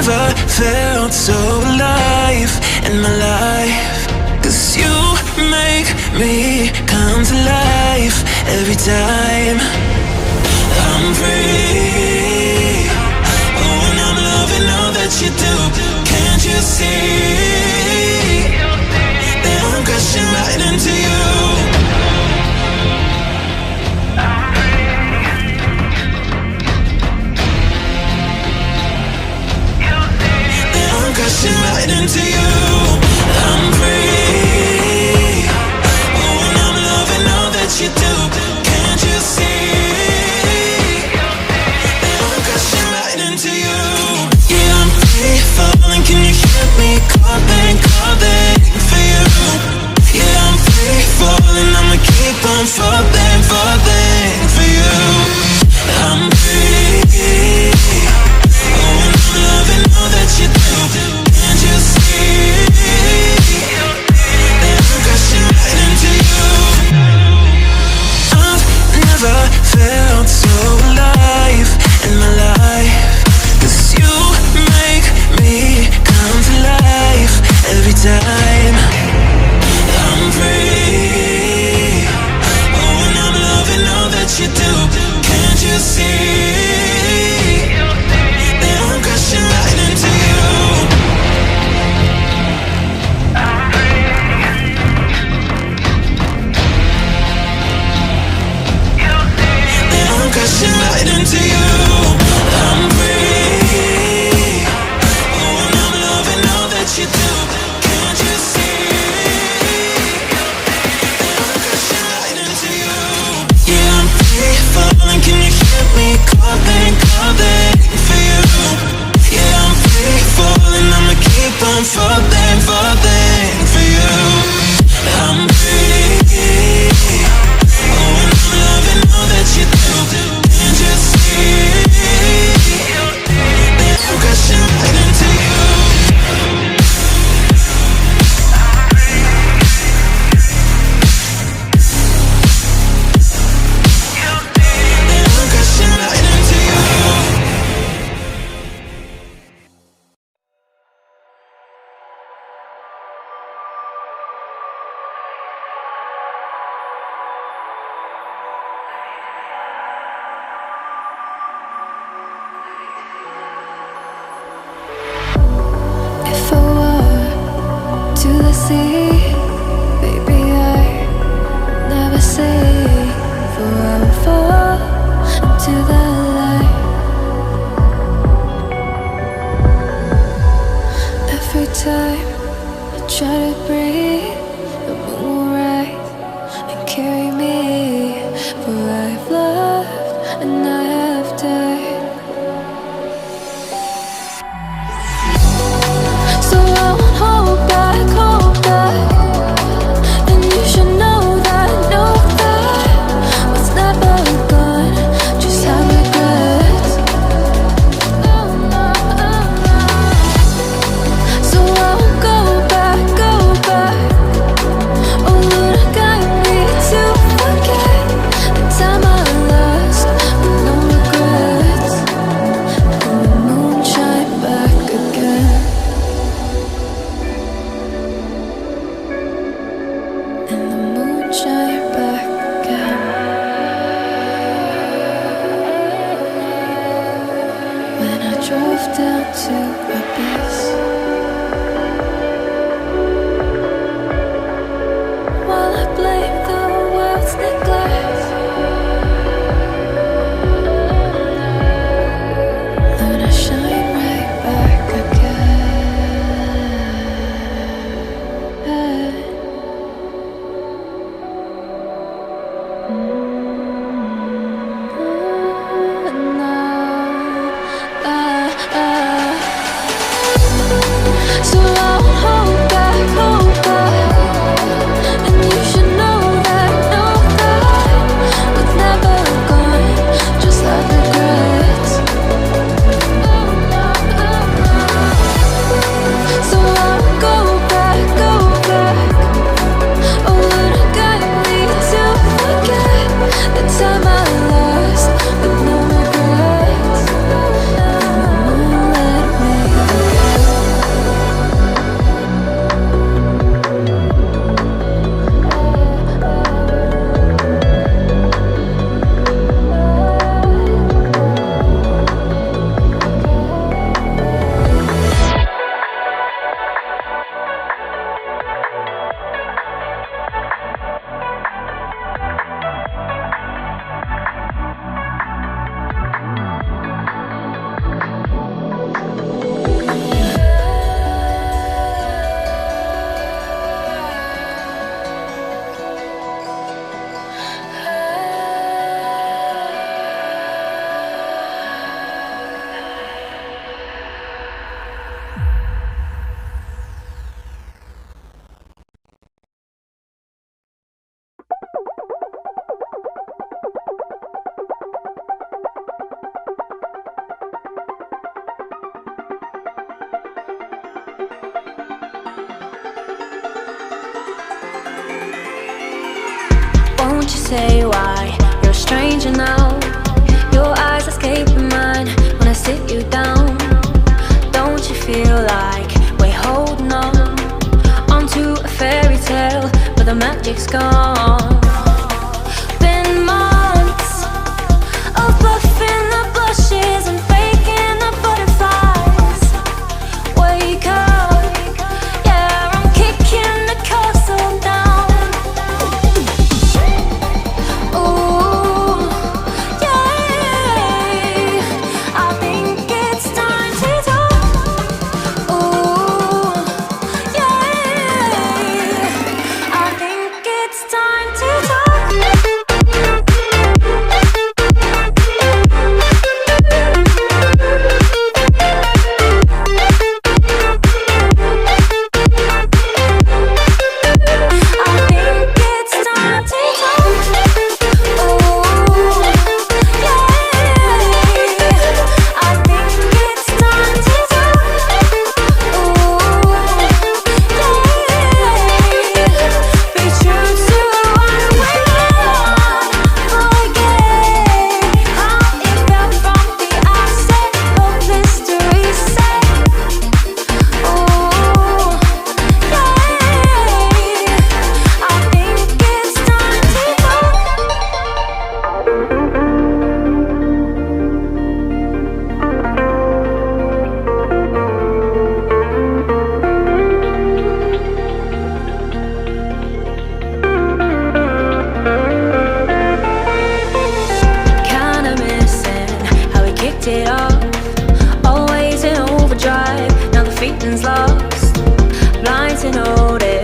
never felt so alive in my life. 'Cause you make me come to life every time I'm free. Oh, and I'm loving all that you do. Can't you see that I'm crashing right into you? Crashing right into you. I'm free. Oh, and I'm loving all that you do. Can't you see that I'm crashing right into you? Yeah, I'm free falling. Can you hear me calling, calling for you? Yeah, I'm free falling. I'ma keep on falling, falling for you. I'm free. Oh, and I'm loving all that you do. Can't you see that I'm crashing right into you? I've never felt so alive in my life. 'Cause you make me come to life every time I'm free. Oh, and I'm loving all that you do. Can't you see that I'm crashing right into you? Crashing right into you. I'm free. Oh, and I'm loving all that you do. Can't you see that I'm crashing right into you? Yeah, I'm free falling. Can you hear me calling, calling for you? Yeah, I'm free falling. I'ma keep on falling, falling for you. I'm free. Oh, and I'm loving all that you do. Can't you see that I'm crashing right into you? That I'm crashing right into you. If I were to the sea, baby, I never say, for I will fall into the light. Every time I try to breathe, the moon will rise and carry me, for I've loved and I have died. So I won't hold back, and you should know that what's never gone just have regrets. So I won't go back. Oh, Lord, got me to forget the time I lost with no regrets, and the moon shine back again. And the moon shine back again. When I drove down to abyss, while I blame the world's neglect, then I shine right back again. Won't you say why you're a stranger now? Your eyes escaping mine when I sit you down. Don't you feel like we're holding on onto a fairy tale, but the magic's gone? Been months of buffing the bushes and faking the butterflies. Wake up, yeah, I'm kicking the castle down. Ooh, yeah, I think it's time to talk. Ooh, yeah, I think it's time to talk. It off, always in overdrive. Now the feeling's lost, blind to notice